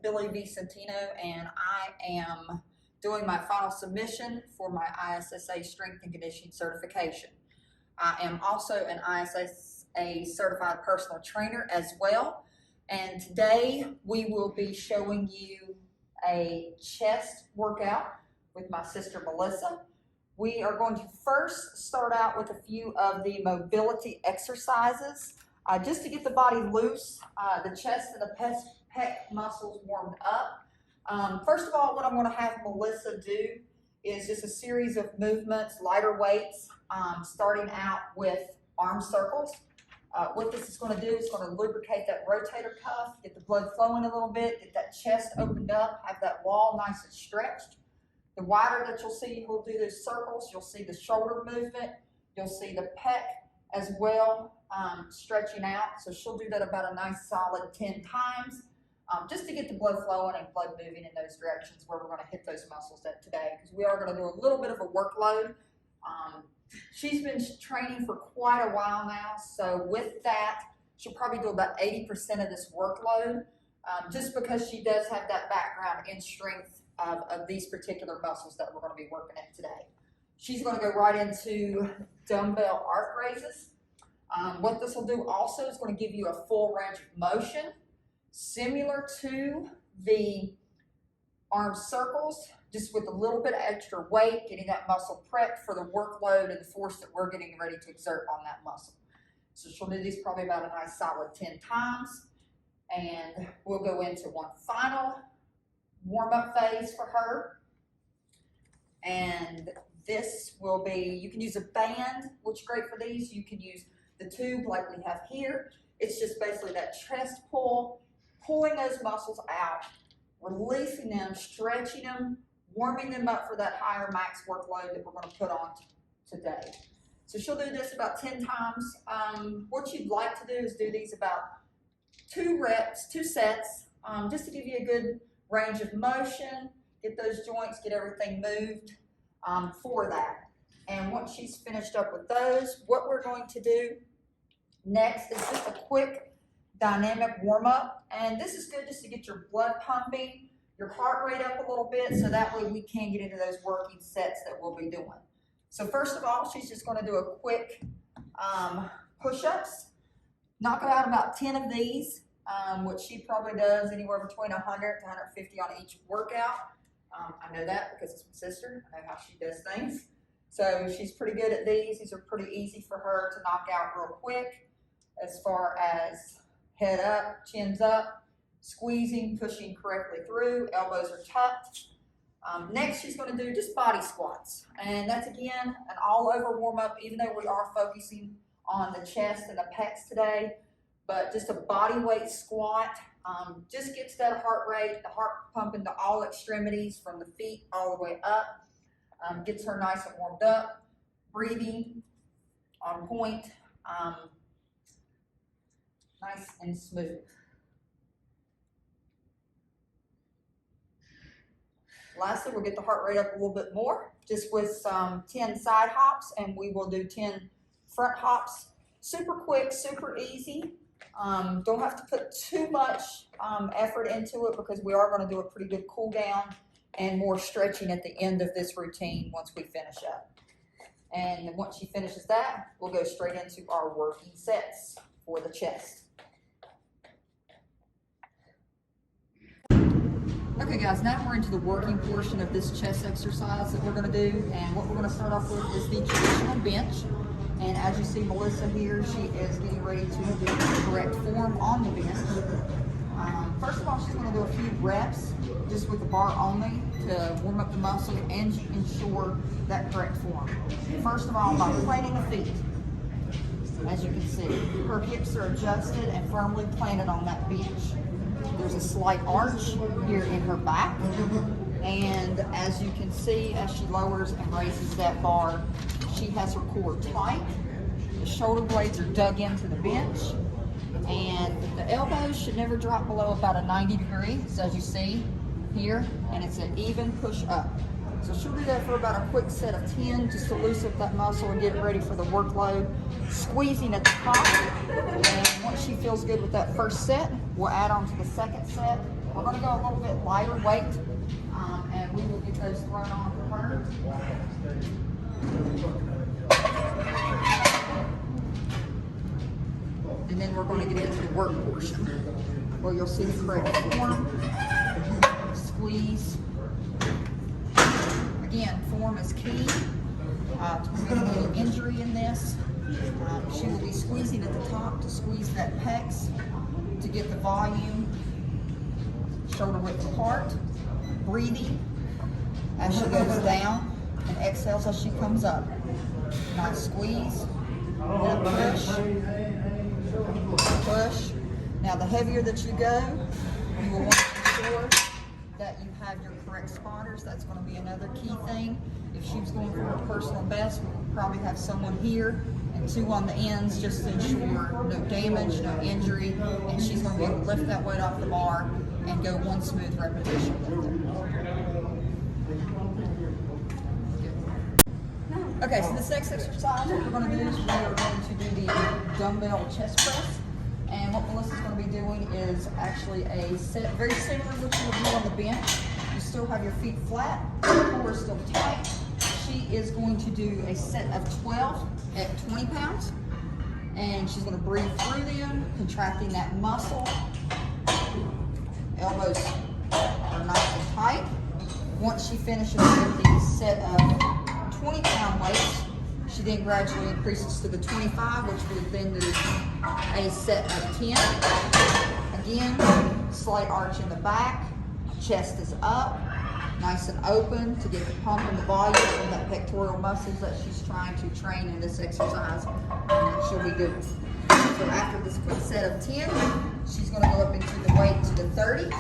Billy Vicentino, and I am doing my final submission for my ISSA Strength and Conditioning certification. I am also an ISSA certified personal trainer as well, and today we will be showing you a chest workout with my sister Melissa. We are going to first start out with a few of the mobility exercises just to get the body loose, the chest and the pec muscles warmed up. First of all, what I'm going to have Melissa do is just a series of movements, lighter weights, starting out with arm circles. What this is going to do is going to lubricate that rotator cuff, get the blood flowing a little bit, get that chest opened up, have that wall nice and stretched. The wider that you'll see, we'll do those circles, you'll see the shoulder movement, you'll see the pec as well, stretching out. So she'll do that about a nice solid 10 times, just to get the blood flowing and blood moving in those directions where we're going to hit those muscles at today, because we are going to do a little bit of a workload. She's been training for quite a while now, so with that, she'll probably do about 80% of this workload, just because she does have that background in strength of these particular muscles that we're going to be working at today. She's going to go right into dumbbell arc raises. What this will do also is going to give you a full range of motion, similar to the arm circles, just with a little bit of extra weight, getting that muscle prepped for the workload and the force that we're getting ready to exert on that muscle. So she'll do these probably about a nice solid 10 times, and we'll go into one final warm-up phase for her. And this will be, you can use a band, which is great for these. You can use the tube like we have here. It's just basically that chest pull, pulling those muscles out, releasing them, stretching them, warming them up for that higher max workload that we're going to put on today. So she'll do this about 10 times. What you'd like to do is do these about 2 reps, 2 sets, just to give you a good range of motion, get those joints, get everything moved for that. And once she's finished up with those, what we're going to do next is just a quick dynamic warm-up. And this is good just to get your blood pumping, your heart rate up a little bit, so that way we can get into those working sets that we'll be doing. So first of all, she's just going to do a quick push-ups. Knock out about 10 of these, which she probably does anywhere between 100 to 150 on each workout. I know that because it's my sister. I know how she does things. So she's pretty good at these. These are pretty easy for her to knock out real quick, as far as head up, chins up, squeezing, pushing correctly through, elbows are tucked. Next, she's going to do just body squats. And that's, again, an all-over warm-up, even though we are focusing on the chest and the pecs today. But just a body weight squat just gets that heart rate, the heart pumping to all extremities from the feet all the way up. Gets her nice and warmed up, breathing on point, nice and smooth. Lastly, we'll get the heart rate up a little bit more, just with some 10 side hops, and we will do 10 front hops. Super quick, super easy. Don't have to put too much effort into it, because we are going to do a pretty good cool down and more stretching at the end of this routine once we finish up. And once she finishes that, we'll go straight into our working sets for the chest. Okay guys, now we're into the working portion of this chest exercise that we're going to do, and what we're going to start off with is the traditional bench. And as you see Melissa here, she is getting ready to do the correct form on the bench. First of all, she's going to do a few reps just with the bar only to warm up the muscle and ensure that correct form. First of all, by planting the feet. As you can see, her hips are adjusted and firmly planted on that bench. There's a slight arch here in her back, and as you can see, as she lowers and raises that bar, she has her core tight. The shoulder blades are dug into the bench, and the elbows should never drop below about a 90 degrees, as you see here, and it's an even push up. So she'll do that for about a quick set of 10, just to loosen up that muscle and get it ready for the workload. Squeezing at the top, and once she feels good with that first set, we'll add on to the second set we're gonna go a little bit lighter weight, and we will get those thrown on for her. And then we're going to get into the work portion, where you'll see the correct form, squeeze. Again, form is key to preventing any injury in this. She will be squeezing at the top to squeeze that pecs to get the volume, shoulder width apart, breathing as she goes down and exhales as she comes up. Nice squeeze, and a push. Now the heavier that you go, you will want to ensure that you have your correct spotters. That's going to be another key thing. If she was going for her personal best, we would probably have someone here and two on the ends just to ensure no damage, no injury, and she's going to be able to lift that weight off the bar and go one smooth repetition with it. Okay, so this next exercise, what we're going to do is we are going to do the dumbbell chest press. And what Melissa's going to be doing is actually a set very similar to what you would do on the bench. You still have your feet flat, your core is still tight. She is going to do a set of 12 at 20 pounds. And she's going to breathe through them, contracting that muscle. Elbows are nice and tight. Once she finishes with the set of 20-pound weights, she then gradually increases to the 25, which would then do a set of 10. Again, slight arch in the back, chest is up, nice and open to get the pump and the volume from that pectoral muscles that she's trying to train in this exercise that she'll be doing. So after this quick set of 10, she's going to go up into the weight to the 30.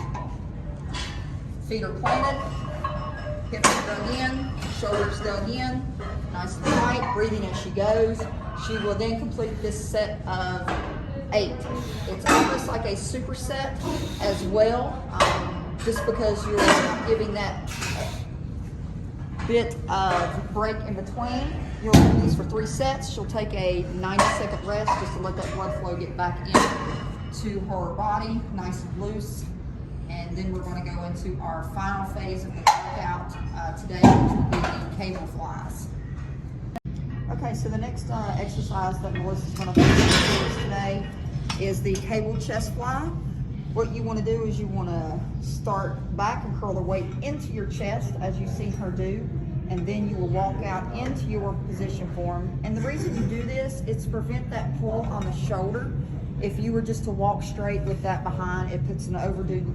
Feet are planted, hips are dug in, shoulders dug in, nice and tight, breathing as she goes. She will then complete this set of 8. It's almost like a superset as well, just because you're giving that bit of break in between. You'll do these for 3 sets. She'll take a 90-second rest just to let that blood flow get back into her body, nice and loose. And then we're going to go into our final phase of the workout today, which will be the cable flies. Okay, so the next exercise that Melissa's going to do for us today is the cable chest fly. What you want to do is you want to start back and curl the weight into your chest as you see her do, and then you will walk out into your position form. And the reason you do this is to prevent that pull on the shoulder. If you were just to walk straight with that behind, it puts an overdue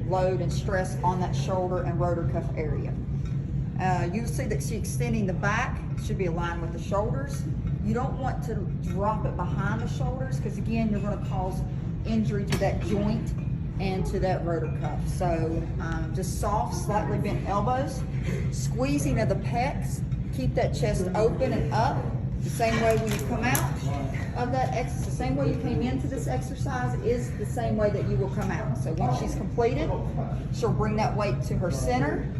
load and stress on that shoulder and rotor cuff area. You'll see that she's extending the back, should be aligned with the shoulders. You don't want to drop it behind the shoulders because again, you're going to cause injury to that joint and to that rotor cuff. So just soft, slightly bent elbows, squeezing of the pecs, keep that chest open and up. The same way when you come out of that exercise, the same way you came into this exercise is the same way that you will come out. So once she's completed, she'll bring that weight to her center,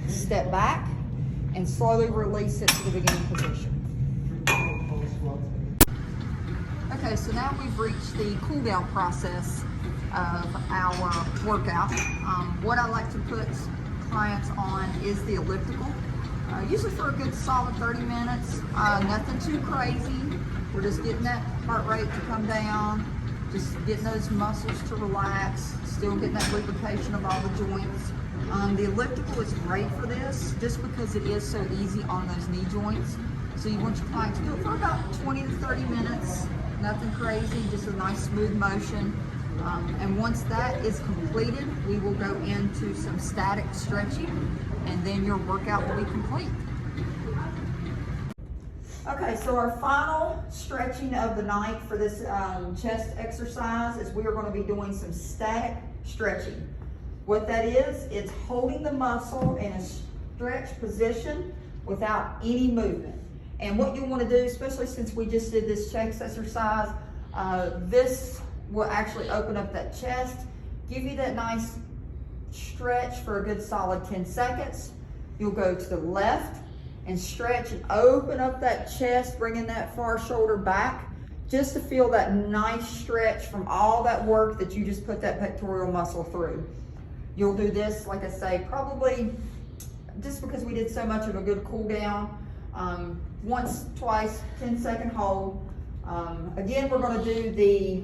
step back, and slowly release it to the beginning position. Okay, so now we've reached the cool down process of our workout. What I like to put clients on is the elliptical. Usually for a good solid 30 minutes, nothing too crazy. We're just getting that heart rate to come down, just getting those muscles to relax, still getting that lubrication of all the joints. The elliptical is great for this just because it is so easy on those knee joints. So you want your client to do it for about 20 to 30 minutes, nothing crazy, just a nice smooth motion. And once that is completed, we will go into some static stretching, and then your workout will be complete. Okay, so our final stretching of the night for this chest exercise is we are going to be doing some static stretching. What that is, it's holding the muscle in a stretch position without any movement. And what you want to do, especially since we just did this chest exercise, this will actually open up that chest, give you that nice stretch for a good solid 10 seconds. You'll go to the left and stretch and open up that chest, bringing that far shoulder back, just to feel that nice stretch from all that work that you just put that pectoral muscle through. You'll do this, like I say, probably just because we did so much of a good cool down. Once, twice, 10-second hold. Again, we're going to do the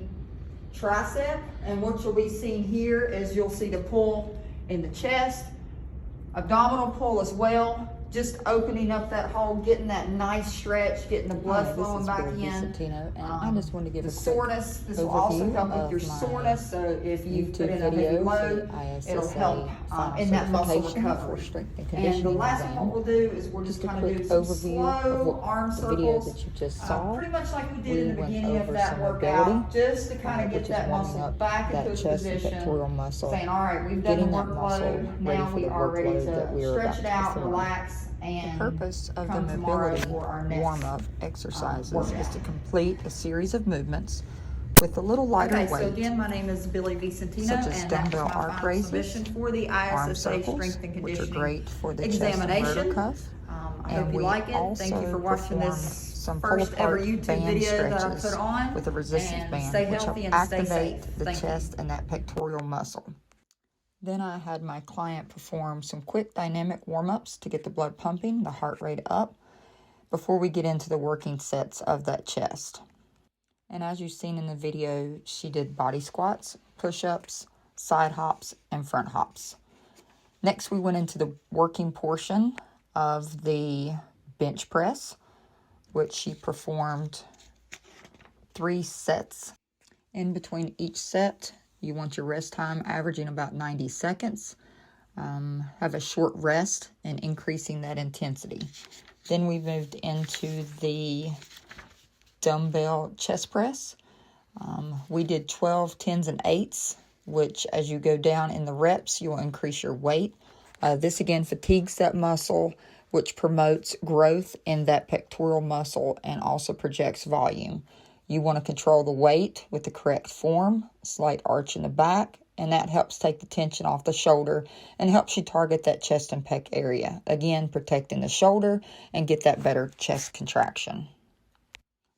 tricep, and what you'll be seeing here is you'll see the pull in the chest, abdominal pull as well, just opening up that hole, getting that nice stretch, getting the blood flowing back in. And I just want to give a soreness. This will also help with your soreness. So if you put in a heavy load, it'll help in that muscle recovery. And the last thing what we'll do is we're just kind of do some slow arm circles, that you just saw. pretty much like we did in the beginning of that workout, just to kind of get that muscle back into its position. Saying, all right, we've done the workload. Now we are ready to stretch it out, relax. And the purpose of the mobility warm-up exercises is to complete a series of movements with a little lighter weight. So again, my name is Billy Vicentino, such as and dumbbell that's my arc final raises, submission for the arm ISSA circles, Strength and which are Conditioning great for the examination. chest and rotor cuff. I hope you like it. Thank you for watching this some first ever YouTube video that I put on. With a resistance band, stay which healthy help and stay activate safe. the Thank you. chest and that pectoral muscle. Then I had my client perform some quick dynamic warm-ups to get the blood pumping, the heart rate up, before we get into the working sets of that chest. And as you've seen in the video, she did body squats, push-ups, side hops, and front hops. Next, we went into the working portion of the bench press, which she performed 3 sets. In between each set, you want your rest time averaging about 90 seconds. Have a short rest and increasing that intensity. Then we moved into the dumbbell chest press. We did 12 10s and 8s, which as you go down in the reps, you'll increase your weight. This again fatigues that muscle, which promotes growth in that pectoral muscle and also projects volume. You want to control the weight with the correct form, slight arch in the back, and that helps take the tension off the shoulder and helps you target that chest and pec area. Again, protecting the shoulder and get that better chest contraction.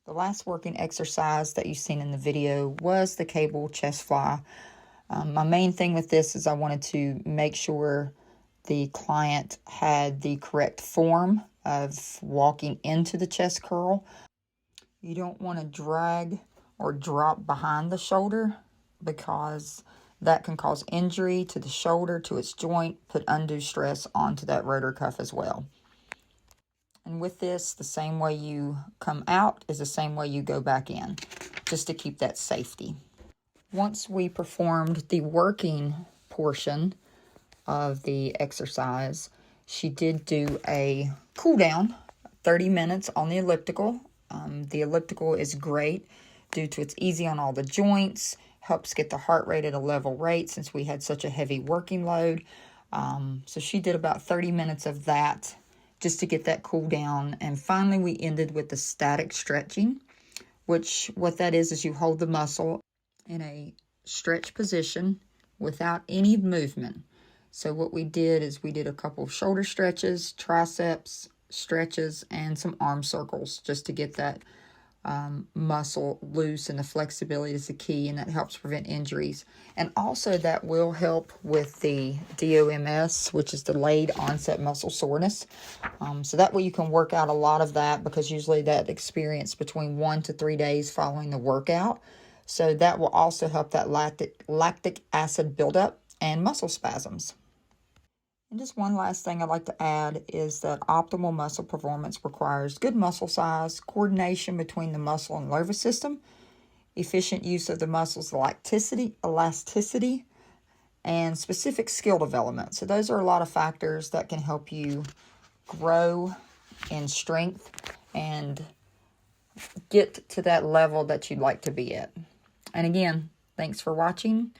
The last working exercise that you've seen in the video was the cable chest fly. My main thing with this is I wanted to make sure the client had the correct form of walking into the chest curl. You don't want to drag or drop behind the shoulder because that can cause injury to the shoulder, to its joint, put undue stress onto that rotor cuff as well. And with this, the same way you come out is the same way you go back in, just to keep that safety. Once we performed the working portion of the exercise, she did do a cool down, 30 minutes on the elliptical. The elliptical is great due to it's easy on all the joints, helps get the heart rate at a level rate since we had such a heavy working load. So she did about 30 minutes of that just to get that cool down. And finally, we ended with the static stretching, which what that is you hold the muscle in a stretch position without any movement. So what we did is we did a couple of shoulder stretches, triceps stretches, and some arm circles just to get that muscle loose, and the flexibility is the key, and that helps prevent injuries. And also that will help with the DOMS, which is delayed onset muscle soreness. So that way you can work out a lot of that, because usually that experience between 1 to 3 days following the workout. So that will also help that lactic acid buildup and muscle spasms. And just one last thing I'd like to add is that optimal muscle performance requires good muscle size, coordination between the muscle and nervous system, efficient use of the muscle's elasticity, and specific skill development. So those are a lot of factors that can help you grow in strength and get to that level that you'd like to be at. And again, thanks for watching.